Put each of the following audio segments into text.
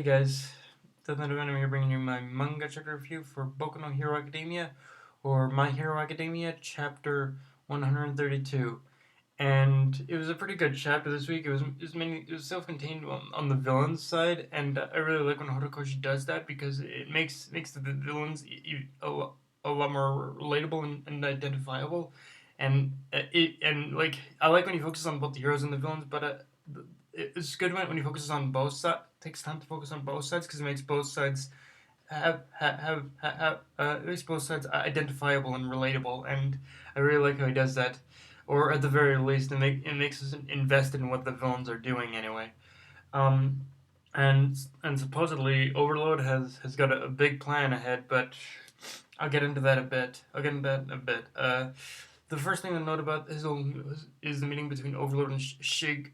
Hey guys, Death I'm here bringing you my manga chapter review for Boku no Hero Academia, or My Hero Academia, chapter 132. And it was a pretty good chapter this week. It was self-contained on the villains side, and I really like when Horikoshi does that because it makes the villains a lot more relatable and identifiable. And like I like when he focuses on both the heroes and the villains, but it's good when he focuses on both sides. Takes time to focus on both sides because it makes both sides it makes both sides identifiable and relatable, and I really like how he does that. Or at the very least, it makes us invested in what the villains are doing anyway. Um, and supposedly Overload has got a big plan ahead, but I'll get into that a bit. The first thing to note about his own is the meeting between Overlord and Shigaraki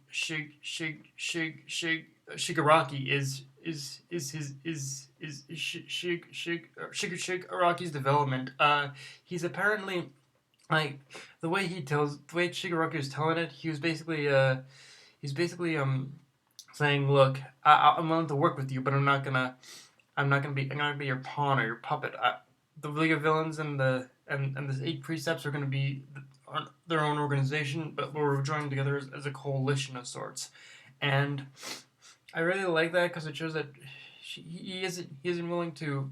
Shigaraki's development. He's apparently like the way Shigaraki was telling it. He's basically saying, look, I'm willing to work with you, but I'm not gonna be your pawn or your puppet. The League of Villains and the eight precepts are gonna be their own organization, but we're joining together as a coalition of sorts. And I really like that because it shows that he isn't willing to.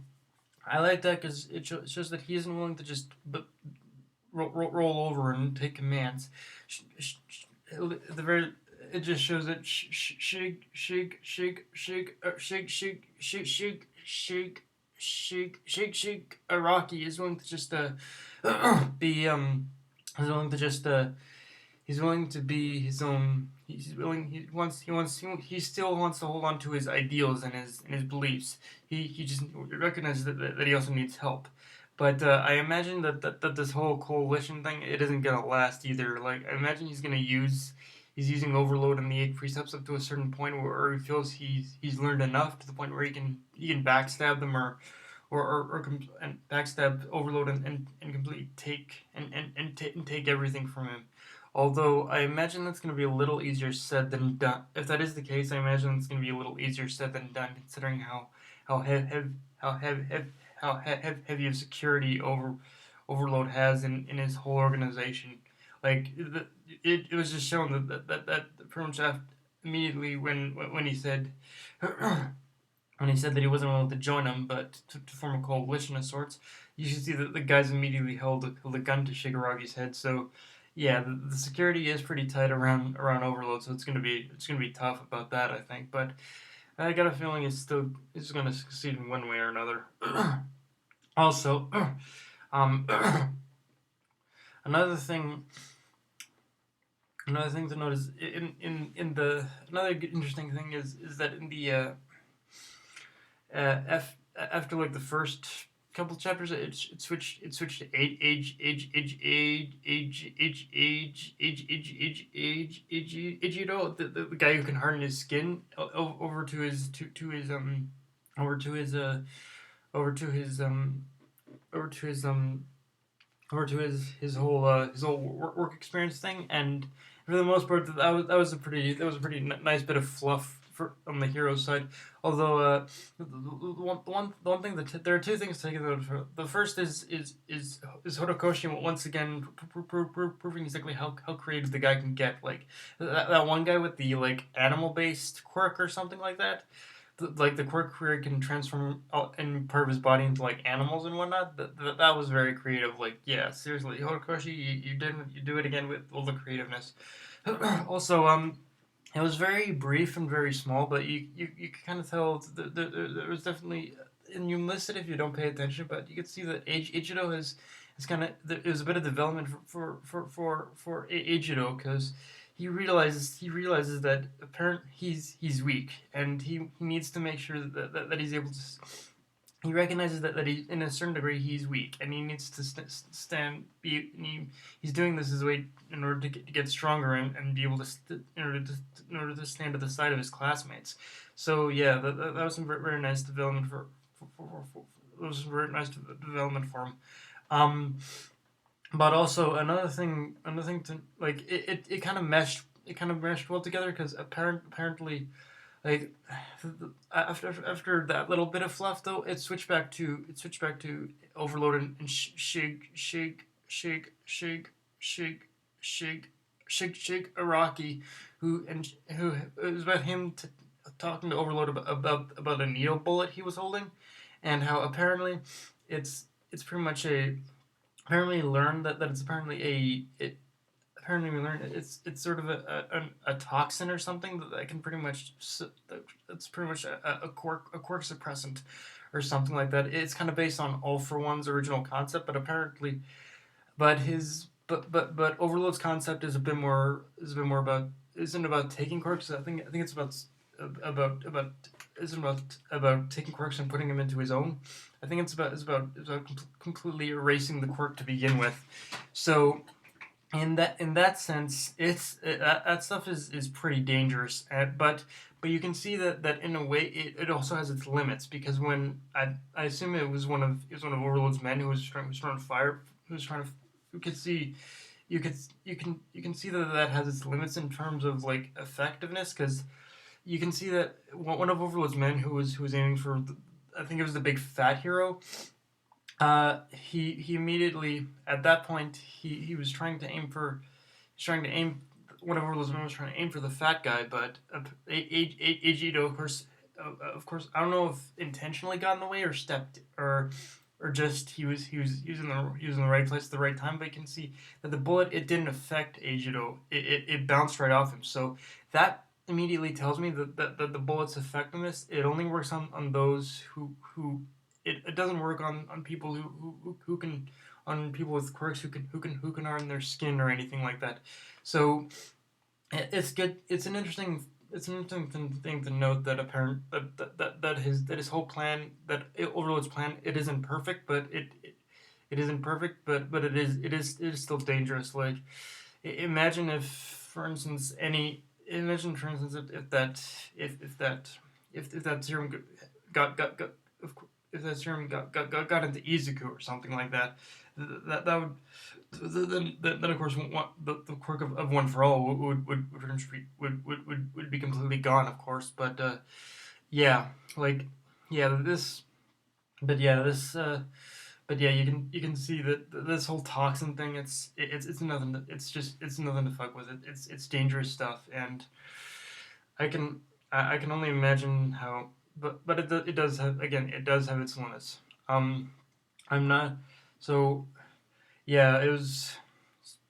I like that because it shows that he isn't willing to just roll over and take commands. The very it just shows that Shig Araki is willing to just be is willing to just he's willing to be his own. He still wants to hold on to his ideals and his beliefs. He just recognizes that he also needs help. But I imagine that this whole coalition thing, it isn't gonna last either. Like I imagine he's using overload in the eight precepts up to a certain point where he feels he's learned enough to the point where he can backstab them and backstab overload and completely take everything from him. Although I imagine that's going to be a little easier said than done. If that is the case, I imagine it's going to be a little easier said than done, considering how heavy heavy of security overload has in his whole organization. Like it was just shown that pretty much immediately when he said when he said that he wasn't willing to join him, but to form a coalition of sorts, you should see that the guys immediately held a gun to Shigaragi's head. So, yeah, the security is pretty tight around Overload, so it's gonna be tough about that, I think. But I got a feeling it's gonna succeed in one way or another. Also, um, another thing. Another thing to note is in the another interesting thing is that in the after like the first couple chapters, it switched to the guy who can harden his skin over to his over to his over to his over to his his whole work experience thing. And for the most part that was a pretty nice bit of fluff for on the hero side. Although the one thing that there are two things to take note of. The first is Horikoshi once again proving exactly how creative the guy can get. Like that one guy with the like animal based quirk or something like that. Like the quirk where it can transform in part of his body into like animals and whatnot. That was very creative. Like yeah, seriously, Horikoshi, you do it again with all the creativeness. Also, it was very brief and very small, but you could kind of tell there was definitely, and you miss it if you don't pay attention, but you could see that Ichido has kind of there's a bit of development for Ichido because he realizes that apparently he's weak and he needs to make sure that he's able to. He recognizes that he, in a certain degree, he's weak, and he needs to he's doing this as a way in order to get stronger and be able to in order to stand at the side of his classmates. So yeah, that was some very nice development it was very nice development for him. Um, but also another thing to like it kind of meshed well together because apparently Like after that little bit of fluff though, it switched back to Overload and Shig Araki, who it was about him talking to Overload about a needle bullet he was holding, and how it's pretty much a apparently learned that it's apparently apparently we learned it's sort of a toxin or something that can pretty much that's pretty much a quirk suppressant or something like that. It's kind of based on All for One's original concept, but apparently, but Overload's concept is a bit more about isn't about taking quirks. I think it's about isn't about taking quirks and putting them into his own. I think it's about completely erasing the quirk to begin with. So in that sense, that stuff is pretty dangerous. But you can see that in a way it also has its limits, because when I assume it was one of Overlord's men who was trying to fire who could see you can see that has its limits in terms of like effectiveness, because you can see that one of Overlord's men who was aiming for I think it was the big fat hero. He immediately at that point he was trying to aim for he's trying to aim one of those men was trying to aim for the fat guy, but Ejito of course I don't know if intentionally got in the way or stepped or just he was using the right place at the right time. But you can see that the bullet, it didn't affect Ejito. It bounced right off him. So that immediately tells me that the bullet's effectiveness, it only works on those who it doesn't work on people who can on people with quirks who can harm their skin or anything like that. So it's good. It's an interesting thing to note that apparent that his whole plan, that Overlord's plan, it isn't perfect, but it isn't perfect, but it is still dangerous. Like, imagine if, for instance, if that serum if that serum got into Izuku or something like that, that would then of course the quirk of One for All would be completely gone, of course. But yeah, like, yeah, but yeah, you can see that this whole toxin thing, it's nothing. It's nothing to fuck with. It's dangerous stuff, and I can I can only imagine how. But it does have, again, it does have its limits. Um, I'm not so yeah. It was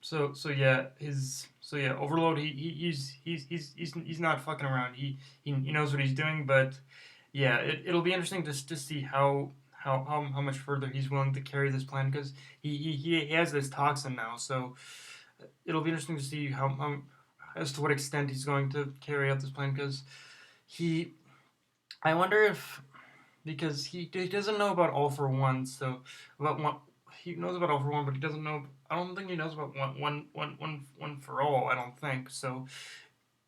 so yeah. Overload. He's not fucking around. He knows what he's doing. But yeah, it'll be interesting to see how much further he's willing to carry this plan, because he has this toxin now. So it'll be interesting to see how as to what extent he's going to carry out this plan, because he I wonder if, because he doesn't know about All for One. So about one he knows about All for One, but he doesn't know. I don't think he knows about one for all. I don't think so.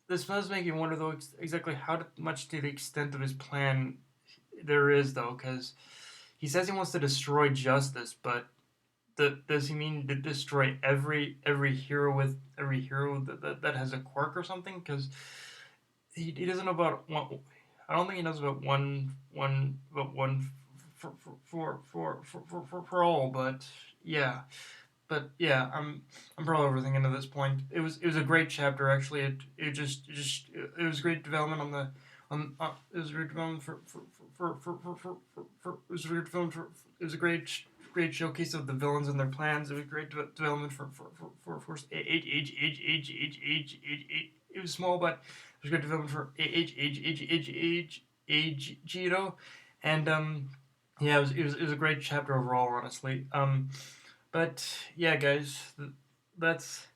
This does make you wonder, though, exactly how much to the extent of his plan there is, though, because he says he wants to destroy justice, but does he mean to destroy every hero that has a quirk or something? Because he doesn't know about one. I don't think he knows about one for all. But yeah, I'm probably overthinking at this point. It was a great chapter, actually. It was great development on the on it was a great development for it was a great development for it was a great showcase of the villains and their plans. It was great development for age. It was small, but it was great development for age Gito, and yeah, it was a great chapter overall, honestly. But yeah, guys, that's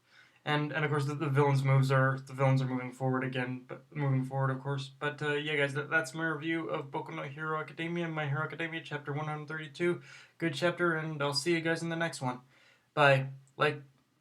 and of course the villains are moving forward again, but moving forward, of course. But yeah, guys, that's my review of Boku no Hero Academia, My Hero Academia, chapter 132. Good chapter, and I'll see you guys in the next one. Bye. Like,